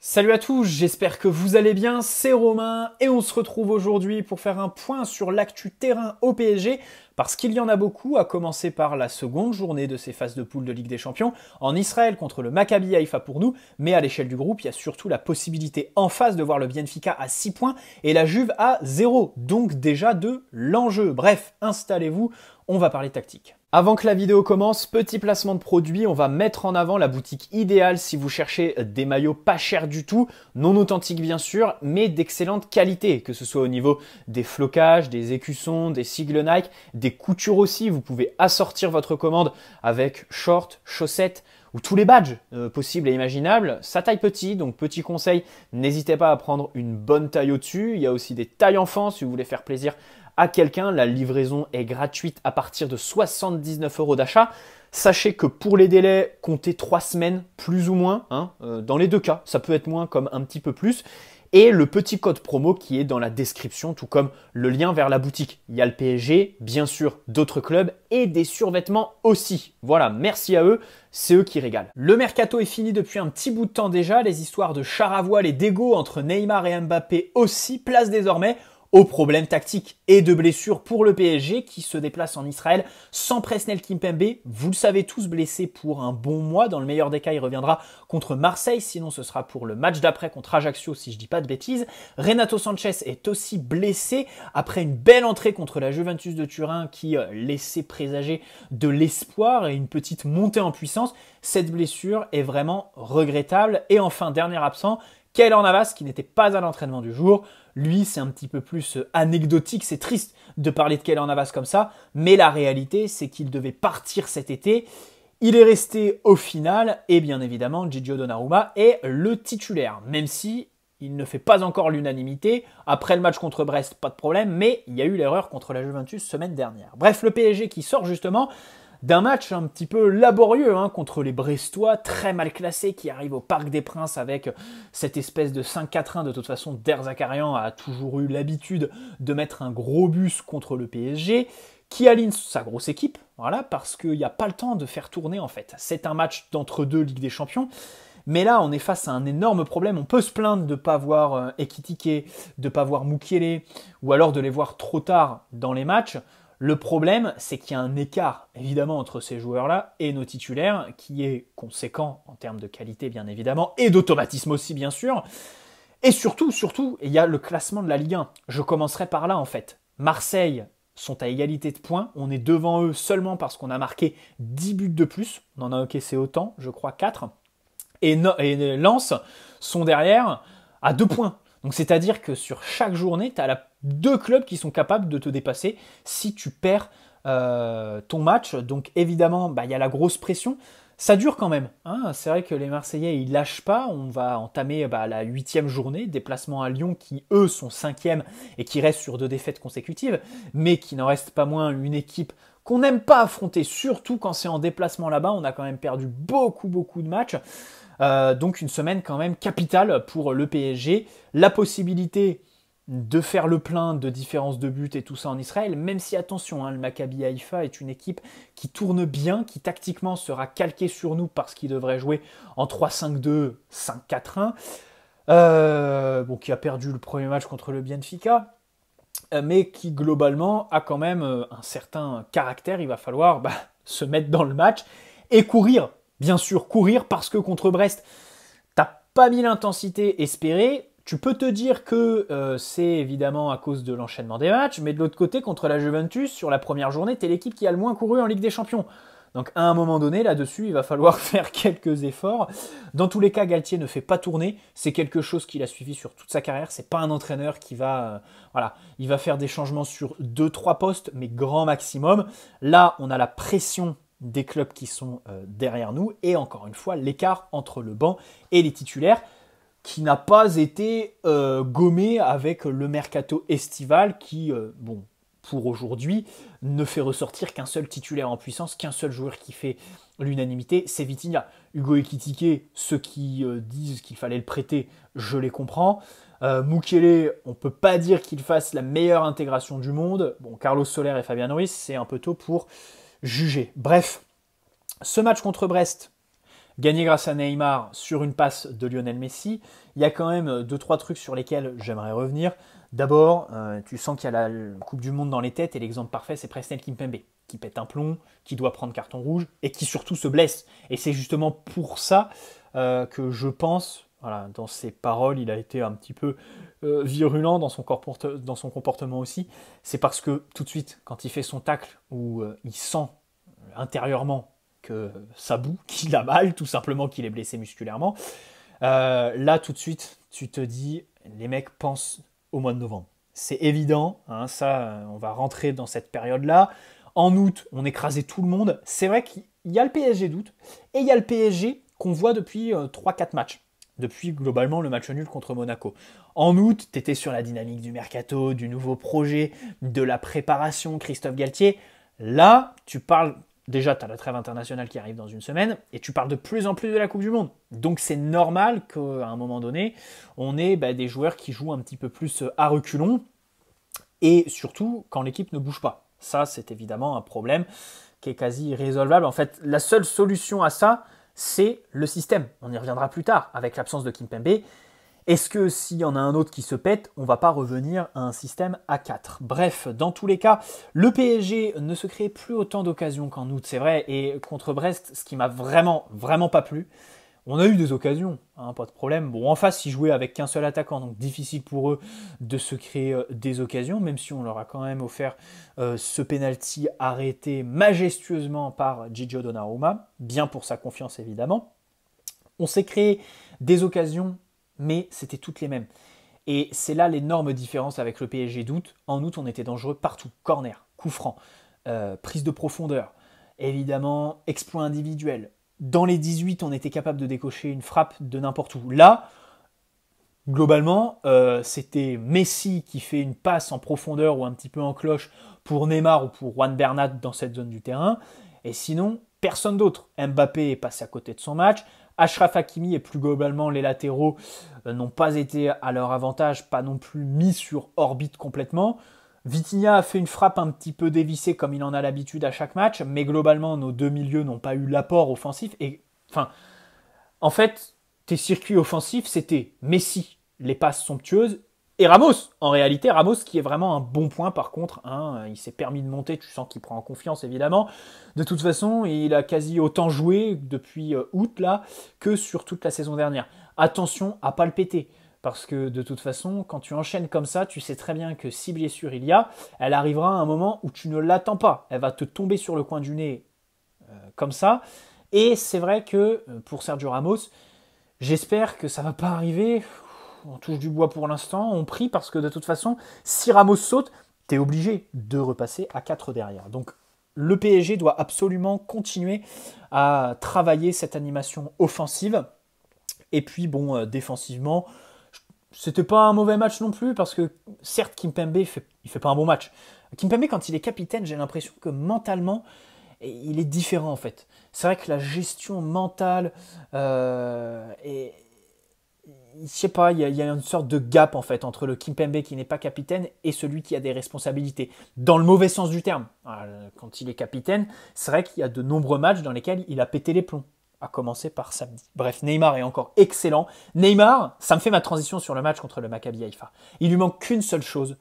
Salut à tous, j'espère que vous allez bien, c'est Romain et on se retrouve aujourd'hui pour faire un point sur l'actu terrain au PSG parce qu'il y en a beaucoup, à commencer par la seconde journée de ces phases de poule de Ligue des Champions en Israël contre le Maccabi Haïfa pour nous, mais à l'échelle du groupe, il y a surtout la possibilité en face de voir le Benfica à 6 points et la Juve à 0, donc déjà de l'enjeu. Bref, installez-vous, on va parler tactique. Avant que la vidéo commence, petit placement de produit, on va mettre en avant la boutique idéale si vous cherchez des maillots pas chers du tout, non authentiques bien sûr, mais d'excellente qualité, que ce soit au niveau des flocages, des écussons, des sigles Nike, des coutures aussi. Vous pouvez assortir votre commande avec shorts, chaussettes ou tous les badges possibles et imaginables. Ça taille petit, donc petit conseil, n'hésitez pas à prendre une bonne taille au-dessus. Il y a aussi des tailles enfants si vous voulez faire plaisir à quelqu'un. La livraison est gratuite à partir de 79 € d'achat. Sachez que pour les délais, comptez 3 semaines, plus ou moins, dans les deux cas. Ça peut être moins comme un petit peu plus. Et le petit code promo qui est dans la description, tout comme le lien vers la boutique. Il y a le PSG, bien sûr, d'autres clubs et des survêtements aussi. Voilà, merci à eux, c'est eux qui régalent. Le mercato est fini depuis un petit bout de temps déjà. Les histoires de char à voile et d'égo entre Neymar et Mbappé aussi placent désormais aux problèmes tactiques et de blessures pour le PSG qui se déplace en Israël sans Presnel Kimpembe. Vous le savez tous, blessé pour un bon mois. Dans le meilleur des cas, il reviendra contre Marseille. Sinon, ce sera pour le match d'après contre Ajaccio, si je dis pas de bêtises. Renato Sanchez est aussi blessé après une belle entrée contre la Juventus de Turin qui laissait présager de l'espoir et une petite montée en puissance. Cette blessure est vraiment regrettable. Et enfin, dernier absent, Keylor Navas qui n'était pas à l'entraînement du jour. Lui, c'est un petit peu plus anecdotique, c'est triste de parler de Keylor Navas comme ça, mais la réalité, c'est qu'il devait partir cet été. Il est resté au final, et bien évidemment, Gigio Donnarumma est le titulaire, même si il ne fait pas encore l'unanimité. Après le match contre Brest, pas de problème, mais il y a eu l'erreur contre la Juventus semaine dernière. Bref, le PSG qui sort justement d'un match un petit peu laborieux contre les Brestois, très mal classés, qui arrivent au Parc des Princes avec cette espèce de 5-4-1. De toute façon, Der Zakarian a toujours eu l'habitude de mettre un gros bus contre le PSG, qui aligne sa grosse équipe, voilà, parce qu'il n'y a pas le temps de faire tourner en fait. C'est un match d'entre-deux Ligue des Champions, mais là, on est face à un énorme problème. On peut se plaindre de ne pas voir Ekitike, de ne pas voir Mukiele, ou alors de les voir trop tard dans les matchs. Le problème, c'est qu'il y a un écart, évidemment, entre ces joueurs-là et nos titulaires, qui est conséquent en termes de qualité, bien évidemment, et d'automatisme aussi, bien sûr. Et surtout, il y a le classement de la Ligue 1. Je commencerai par là, en fait. Marseille sont à égalité de points. On est devant eux seulement parce qu'on a marqué 10 buts de plus. On en a encaissé autant, je crois 4. Et Lens sont derrière à 2 points. Donc c'est-à-dire que sur chaque journée, tu as deux clubs qui sont capables de te dépasser si tu perds ton match. Donc évidemment, il y a la grosse pression. Ça dure quand même. C'est vrai que les Marseillais, ils lâchent pas. On va entamer la 8e journée, déplacement à Lyon qui, eux, sont 5e et qui restent sur 2 défaites consécutives, mais qui n'en reste pas moins une équipe qu'on n'aime pas affronter, surtout quand c'est en déplacement là-bas. On a quand même perdu beaucoup de matchs. Donc une semaine quand même capitale pour le PSG. La possibilité de faire le plein de différences de buts et tout ça en Israël, même si attention, le Maccabi Haïfa est une équipe qui tourne bien, qui tactiquement sera calquée sur nous parce qu'il devrait jouer en 3-5-2, 5-4-1, qui a perdu le premier match contre le Benfica, mais qui globalement a quand même un certain caractère. Il va falloir se mettre dans le match et courir. Bien sûr, courir parce que contre Brest, t'as pas mis l'intensité espérée. Tu peux te dire que c'est évidemment à cause de l'enchaînement des matchs, mais de l'autre côté, contre la Juventus, sur la première journée, t'es l'équipe qui a le moins couru en Ligue des Champions. Donc à un moment donné, là-dessus, il va falloir faire quelques efforts. Dans tous les cas, Galtier ne fait pas tourner. C'est quelque chose qu'il a suivi sur toute sa carrière. C'est pas un entraîneur qui va... il va faire des changements sur 2-3 postes, mais grand maximum. Là, on a la pression des clubs qui sont derrière nous, et encore une fois, l'écart entre le banc et les titulaires, qui n'a pas été gommé avec le mercato estival, qui, pour aujourd'hui, ne fait ressortir qu'un seul titulaire en puissance, qu'un seul joueur qui fait l'unanimité, c'est Vitinha. Hugo Ekitike, ceux qui disent qu'il fallait le prêter, je les comprends. Mukiele, on ne peut pas dire qu'il fasse la meilleure intégration du monde. Bon, Carlos Soler et Fabian Ruiz, c'est un peu tôt pour juger. Bref, ce match contre Brest, gagné grâce à Neymar sur une passe de Lionel Messi. Il y a quand même 2-3 trucs sur lesquels j'aimerais revenir. D'abord, tu sens qu'il y a la Coupe du Monde dans les têtes et l'exemple parfait, c'est Presnel Kimpembe, qui pète un plomb, qui doit prendre carton rouge et qui surtout se blesse. Et c'est justement pour ça que je pense, voilà, dans ses paroles, il a été un petit peu virulent dans son comportement aussi. C'est parce que tout de suite, quand il fait son tacle, où il sent intérieurement que ça boue, qu'il a mal, tout simplement qu'il est blessé musculairement, là tout de suite, tu te dis, les mecs pensent au mois de novembre. C'est évident, hein, ça, on va rentrer dans cette période-là. En août, on écrasait tout le monde. C'est vrai qu'il y a le PSG d'août et il y a le PSG qu'on voit depuis 3-4 matchs. Depuis globalement le match nul contre Monaco. En août, tu étais sur la dynamique du mercato, du nouveau projet, de la préparation, Christophe Galtier. Là, tu parles, déjà tu as la trêve internationale qui arrive dans une semaine, et tu parles de plus en plus de la Coupe du Monde. Donc c'est normal qu'à un moment donné, on ait des joueurs qui jouent un petit peu plus à reculons, et surtout quand l'équipe ne bouge pas. Ça, c'est évidemment un problème qui est quasi irrésolvable. En fait, la seule solution à ça, c'est le système. On y reviendra plus tard avec l'absence de Kimpembe. Est-ce que s'il y en a un autre qui se pète, on ne va pas revenir à un système à 4? Bref, dans tous les cas, le PSG ne se crée plus autant d'occasions qu'en août, c'est vrai. Et contre Brest, ce qui m'a vraiment, vraiment pas plu, on a eu des occasions, hein, pas de problème. Bon, en face, ils jouaient avec qu'un seul attaquant, donc difficile pour eux de se créer des occasions, même si on leur a quand même offert ce penalty arrêté majestueusement par Gigio Donnarumma, bien pour sa confiance évidemment. On s'est créé des occasions, mais c'était toutes les mêmes. Et c'est là l'énorme différence avec le PSG d'août. En août, on était dangereux partout. Corner, coup franc, prise de profondeur, évidemment, exploit individuel. Dans les 18, on était capable de décocher une frappe de n'importe où. Là, globalement, c'était Messi qui fait une passe en profondeur ou un petit peu en cloche pour Neymar ou pour Juan Bernat dans cette zone du terrain. Et sinon, personne d'autre. Mbappé est passé à côté de son match. Achraf Hakimi et plus globalement les latéraux n'ont pas été à leur avantage, pas non plus mis sur orbite complètement. Vitinha a fait une frappe un petit peu dévissée comme il en a l'habitude à chaque match, mais globalement nos deux milieux n'ont pas eu l'apport offensif. Et enfin, en fait, tes circuits offensifs, c'était Messi, les passes somptueuses, et Ramos. En réalité, Ramos qui est vraiment un bon point par contre. Hein, il s'est permis de monter, tu sens qu'il prend en confiance évidemment. De toute façon, il a quasi autant joué depuis août là que sur toute la saison dernière. Attention à pas le péter. Parce que de toute façon, quand tu enchaînes comme ça, tu sais très bien que si blessure il y a, elle arrivera à un moment où tu ne l'attends pas. Elle va te tomber sur le coin du nez comme ça. Et c'est vrai que pour Sergio Ramos, j'espère que ça ne va pas arriver. On touche du bois pour l'instant, on prie parce que de toute façon, si Ramos saute, tu es obligé de repasser à 4 derrière. Donc le PSG doit absolument continuer à travailler cette animation offensive. Et puis bon, défensivement, c'était pas un mauvais match non plus, parce que certes, Kimpembe, il fait pas un bon match. Kimpembe, quand il est capitaine, j'ai l'impression que mentalement, il est différent en fait. C'est vrai que la gestion mentale, je sais pas, il y a une sorte de gap en fait entre le Kimpembe qui n'est pas capitaine et celui qui a des responsabilités. Dans le mauvais sens du terme. Quand il est capitaine, c'est vrai qu'il y a de nombreux matchs dans lesquels il a pété les plombs. À commencer par samedi. Bref, Neymar est encore excellent. Neymar, ça me fait ma transition sur le match contre le Maccabi Haïfa. Il lui manque qu'une seule chose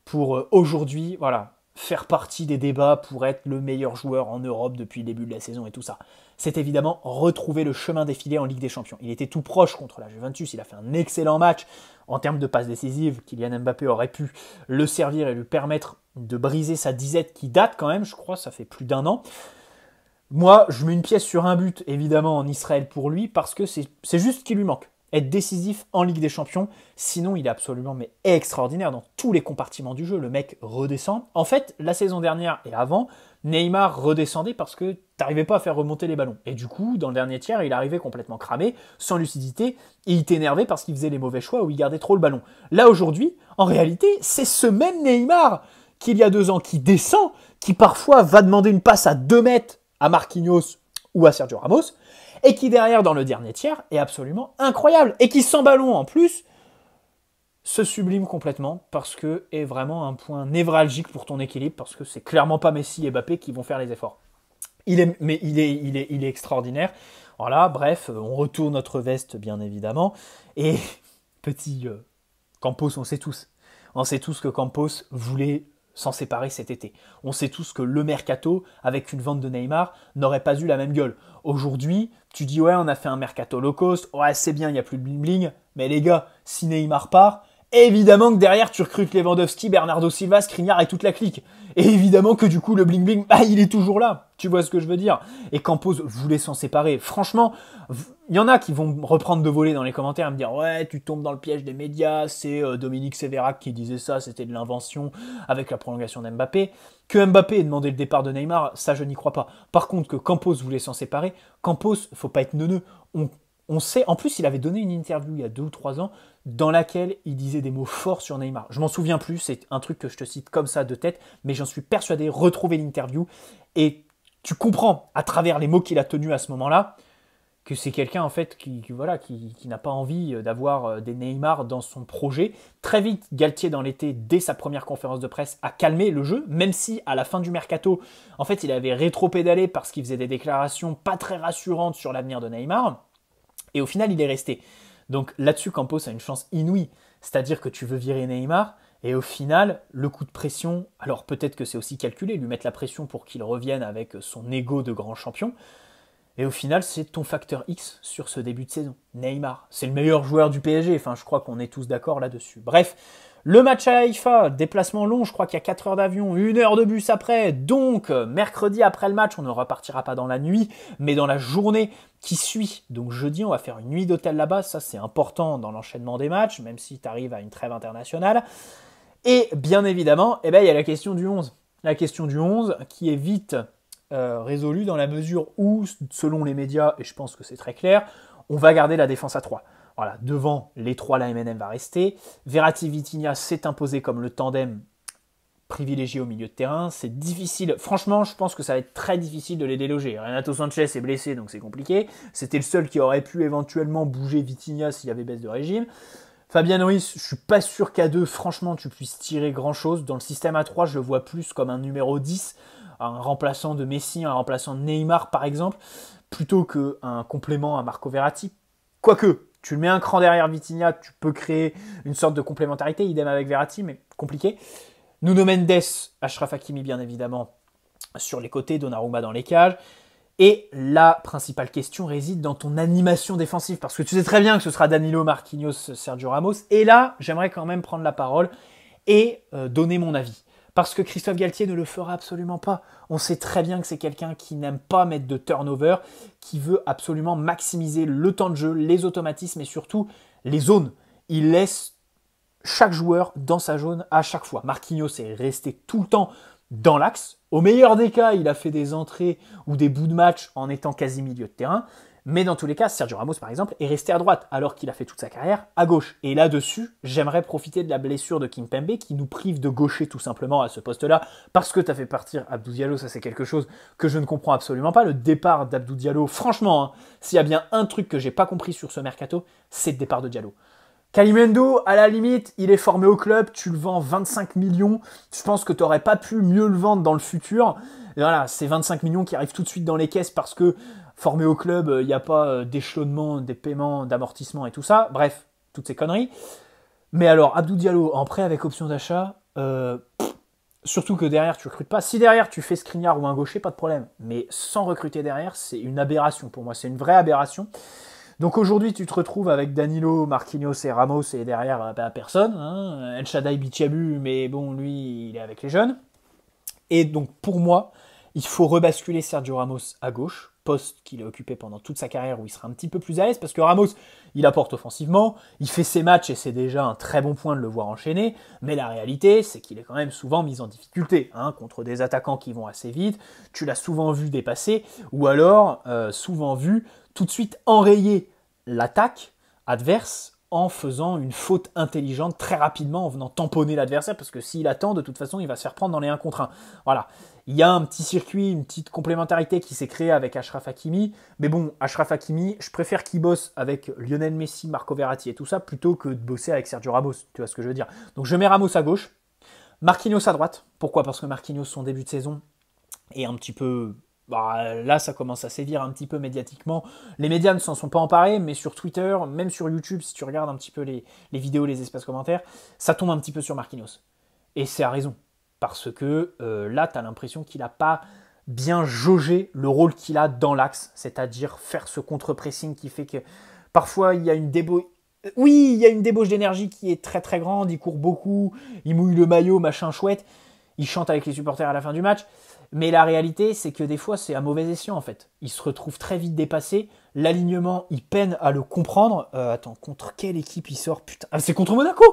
pour aujourd'hui, voilà, faire partie des débats pour être le meilleur joueur en Europe depuis le début de la saison et tout ça. C'est évidemment retrouver le chemin défilé en Ligue des Champions. Il était tout proche contre la Juventus, il a fait un excellent match en termes de passes décisives. Kylian Mbappé aurait pu le servir et lui permettre de briser sa disette qui date quand même, je crois, ça fait plus d'1 an. Moi, je mets une pièce sur un but, évidemment, en Israël pour lui, parce que c'est juste ce qui lui manque. Être décisif en Ligue des Champions, sinon il est absolument extraordinaire dans tous les compartiments du jeu. Le mec redescend. En fait, la saison dernière et avant, Neymar redescendait parce que t'arrivais pas à faire remonter les ballons. Et du coup, dans le dernier tiers, il arrivait complètement cramé, sans lucidité, et il t'énervait parce qu'il faisait les mauvais choix ou il gardait trop le ballon. Là, aujourd'hui, en réalité, c'est ce même Neymar qu'il y a 2 ans qui descend, qui parfois va demander une passe à 2 mètres à Marquinhos ou à Sergio Ramos, et qui derrière, dans le dernier tiers, est absolument incroyable, et qui sans ballon en plus, se sublime complètement, parce que est vraiment un point névralgique pour ton équilibre, parce que c'est clairement pas Messi et Mbappé qui vont faire les efforts. Il est extraordinaire. Voilà, bref, on retourne notre veste, bien évidemment. Et petit Campos, on sait tous. On sait tous que Campos voulait s'en séparer cet été. On sait tous que le mercato, avec une vente de Neymar, n'aurait pas eu la même gueule. Aujourd'hui, tu dis ouais, on a fait un mercato low cost, ouais, c'est bien, il n'y a plus de bling-bling, mais les gars, si Neymar part, évidemment que derrière, tu recrutes Lewandowski, Bernardo Silva, Skriniar et toute la clique. Et évidemment que du coup, le bling-bling, bah, il est toujours là. Tu vois ce que je veux dire? Et Campos voulait s'en séparer. Franchement, il y en a qui vont reprendre de voler dans les commentaires et me dire ouais, tu tombes dans le piège des médias, c'est Dominique Sévérac qui disait ça, c'était de l'invention avec la prolongation d'Mbappé. Que Mbappé ait demandé le départ de Neymar, ça je n'y crois pas. Par contre, que Campos voulait s'en séparer, Campos, faut pas être neuneux. On sait, en plus, il avait donné une interview il y a 2 ou 3 ans dans laquelle il disait des mots forts sur Neymar. Je m'en souviens plus, c'est un truc que je te cite comme ça de tête, mais j'en suis persuadé, retrouver l'interview, et tu comprends à travers les mots qu'il a tenus à ce moment-là que c'est quelqu'un en fait qui n'a pas envie d'avoir des Neymar dans son projet. Très vite, Galtier dans l'été, dès sa première conférence de presse, a calmé le jeu, même si à la fin du mercato, en fait, il avait rétro-pédalé parce qu'il faisait des déclarations pas très rassurantes sur l'avenir de Neymar, et au final, il est resté. Donc là-dessus, Campos a une chance inouïe, c'est-à-dire que tu veux virer Neymar, et au final, le coup de pression, alors peut-être que c'est aussi calculé, lui mettre la pression pour qu'il revienne avec son ego de grand champion, et au final, c'est ton facteur X sur ce début de saison. Neymar, c'est le meilleur joueur du PSG. Enfin, je crois qu'on est tous d'accord là-dessus. Bref, le match à Haïfa, déplacement long, je crois qu'il y a 4 heures d'avion, 1 heure de bus après. Donc, mercredi après le match, on ne repartira pas dans la nuit, mais dans la journée qui suit. Donc jeudi, on va faire une nuit d'hôtel là-bas. Ça, c'est important dans l'enchaînement des matchs, même si tu arrives à une trêve internationale. Et bien évidemment, il y a la question du 11. La question du 11 qui est vite résolu dans la mesure où, selon les médias, et je pense que c'est très clair, on va garder la défense à 3. Voilà, devant les 3, la MNM va rester. Verratti-Vitinha s'est imposé comme le tandem privilégié au milieu de terrain. C'est difficile. Franchement, je pense que ça va être très difficile de les déloger. Renato Sanchez est blessé, donc c'est compliqué. C'était le seul qui aurait pu éventuellement bouger Vitinha s'il y avait baisse de régime. Fabien Ruiz, je suis pas sûr qu'à 2, franchement, tu puisses tirer grand-chose. Dans le système à 3, je le vois plus comme un numéro 10, un remplaçant de Messi, un remplaçant de Neymar par exemple, plutôt qu'un complément à Marco Verratti. Quoique, tu le mets un cran derrière Vitinha, tu peux créer une sorte de complémentarité, idem avec Verratti, mais compliqué. Nuno Mendes, Achraf Hakimi bien évidemment sur les côtés, Donnarumma dans les cages. Et la principale question réside dans ton animation défensive, parce que tu sais très bien que ce sera Danilo, Marquinhos, Sergio Ramos. Et là, j'aimerais quand même prendre la parole et donner mon avis. Parce que Christophe Galtier ne le fera absolument pas. On sait très bien que c'est quelqu'un qui n'aime pas mettre de turnover, qui veut absolument maximiser le temps de jeu, les automatismes et surtout les zones. Il laisse chaque joueur dans sa zone à chaque fois. Marquinhos est resté tout le temps dans l'axe. Au meilleur des cas, il a fait des entrées ou des bouts de match en étant quasi milieu de terrain. Mais dans tous les cas, Sergio Ramos, par exemple, est resté à droite, alors qu'il a fait toute sa carrière à gauche. Et là-dessus, j'aimerais profiter de la blessure de Kimpembe, qui nous prive de gaucher tout simplement à ce poste-là, parce que tu as fait partir Abdou Diallo, ça c'est quelque chose que je ne comprends absolument pas. Le départ d'Abdou Diallo, franchement, hein, s'il y a bien un truc que j'ai pas compris sur ce mercato, c'est le départ de Diallo. Kalimendo, à la limite, il est formé au club, tu le vends 25 millions, je pense que tu n'aurais pas pu mieux le vendre dans le futur. Et voilà, c'est 25 millions qui arrivent tout de suite dans les caisses parce que formé au club, il n'y a pas d'échelonnement, des paiements, d'amortissement et tout ça. Bref, toutes ces conneries. Mais alors, Abdou Diallo en prêt avec option d'achat, surtout que derrière, tu ne recrutes pas. Si derrière, tu fais Skriniar ou un gaucher, pas de problème. Mais sans recruter derrière, c'est une aberration pour moi. C'est une vraie aberration. Donc aujourd'hui, tu te retrouves avec Danilo, Marquinhos et Ramos et derrière, personne. Hein. El Shaddai Bichiabu, mais bon, lui, il est avec les jeunes. Et donc pour moi, il faut rebasculer Sergio Ramos à gauche, poste qu'il a occupé pendant toute sa carrière où il sera un petit peu plus à l'aise, parce que Ramos, il apporte offensivement, il fait ses matchs et c'est déjà un très bon point de le voir enchaîner, mais la réalité, c'est qu'il est quand même souvent mis en difficulté, hein, contre des attaquants qui vont assez vite, tu l'as souvent vu dépasser, ou alors souvent vu tout de suite enrayer l'attaque adverse en faisant une faute intelligente très rapidement, en venant tamponner l'adversaire, parce que s'il attend, de toute façon, il va se faire prendre dans les 1 contre 1. Voilà. Il y a un petit circuit, une petite complémentarité qui s'est créée avec Achraf Hakimi, mais bon, Achraf Hakimi, je préfère qu'il bosse avec Lionel Messi, Marco Verratti et tout ça, plutôt que de bosser avec Sergio Ramos, tu vois ce que je veux dire. Donc je mets Ramos à gauche, Marquinhos à droite. Pourquoi ? Parce que Marquinhos, son début de saison, est un petit peu Bah, là, ça commence à sévir un petit peu médiatiquement. Les médias ne s'en sont pas emparés, mais sur Twitter, même sur YouTube, si tu regardes un petit peu les vidéos, les espaces commentaires, ça tombe un petit peu sur Marquinhos. Et c'est à raison. Parce que là, tu as l'impression qu'il n'a pas bien jaugé le rôle qu'il a dans l'axe, c'est-à-dire faire ce contre-pressing qui fait que parfois il y a une débauche. Oui, il y a une débauche d'énergie qui est très très grande, il court beaucoup, il mouille le maillot, machin chouette, il chante avec les supporters à la fin du match. Mais la réalité, c'est que des fois, c'est à mauvais escient, en fait. Il se retrouve très vite dépassé. L'alignement, il peine à le comprendre. Attends, contre quelle équipe il sort? Putain, ah, c'est contre Monaco.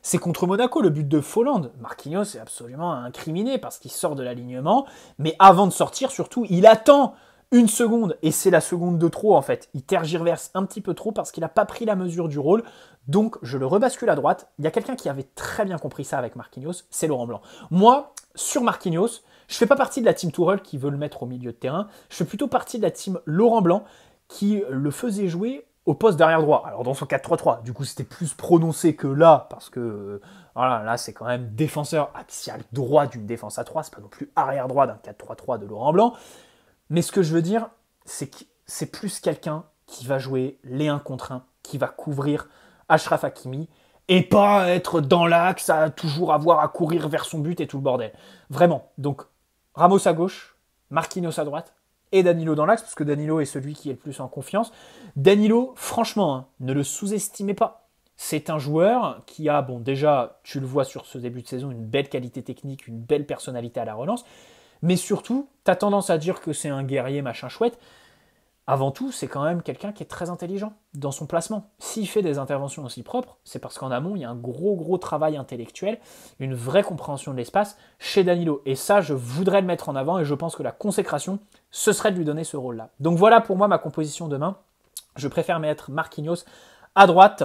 C'est contre Monaco, le but de Folland. Marquinhos est absolument incriminé parce qu'il sort de l'alignement. Mais avant de sortir, surtout, il attend une seconde. Et c'est la seconde de trop, en fait. Il tergiverse un petit peu trop parce qu'il n'a pas pris la mesure du rôle. Donc, je le rebascule à droite. Il y a quelqu'un qui avait très bien compris ça avec Marquinhos. C'est Laurent Blanc. Moi, sur Marquinhos, je fais pas partie de la team Tourelle qui veut le mettre au milieu de terrain. Je fais plutôt partie de la team Laurent Blanc qui le faisait jouer au poste d'arrière droit. Alors dans son 4-3-3, du coup c'était plus prononcé que là, parce que voilà, là c'est quand même défenseur axial droit d'une défense à 3, c'est pas non plus arrière droit d'un 4-3-3 de Laurent Blanc. Mais ce que je veux dire, c'est que c'est plus quelqu'un qui va jouer les 1 contre 1, qui va couvrir Achraf Hakimi, et pas être dans l'axe, à toujours avoir à courir vers son but et tout le bordel. Vraiment. Donc, Ramos à gauche, Marquinhos à droite, et Danilo dans l'axe, parce que Danilo est celui qui est le plus en confiance. Danilo, franchement, hein, ne le sous-estimez pas. C'est un joueur qui a, bon déjà, tu le vois sur ce début de saison, une belle qualité technique, une belle personnalité à la relance, mais surtout, tu as tendance à dire que c'est un guerrier machin chouette. Avant tout, c'est quand même quelqu'un qui est très intelligent dans son placement. S'il fait des interventions aussi propres, c'est parce qu'en amont, il y a un gros travail intellectuel, une vraie compréhension de l'espace chez Danilo. Et ça, je voudrais le mettre en avant et je pense que la consécration, ce serait de lui donner ce rôle-là. Donc voilà pour moi ma composition demain. Je préfère mettre Marquinhos à droite.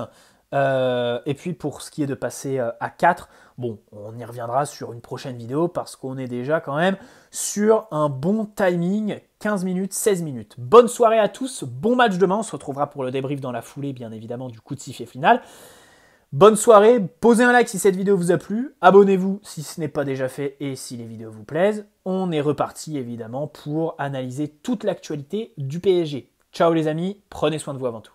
Et puis pour ce qui est de passer à 4, bon, on y reviendra sur une prochaine vidéo parce qu'on est déjà quand même sur un bon timing, 15 minutes, 16 minutes. Bonne soirée à tous, bon match demain, on se retrouvera pour le débrief dans la foulée, bien évidemment, du coup de sifflet final. Bonne soirée, posez un like si cette vidéo vous a plu, abonnez-vous si ce n'est pas déjà fait et si les vidéos vous plaisent. On est reparti évidemment pour analyser toute l'actualité du PSG. Ciao les amis, prenez soin de vous avant tout.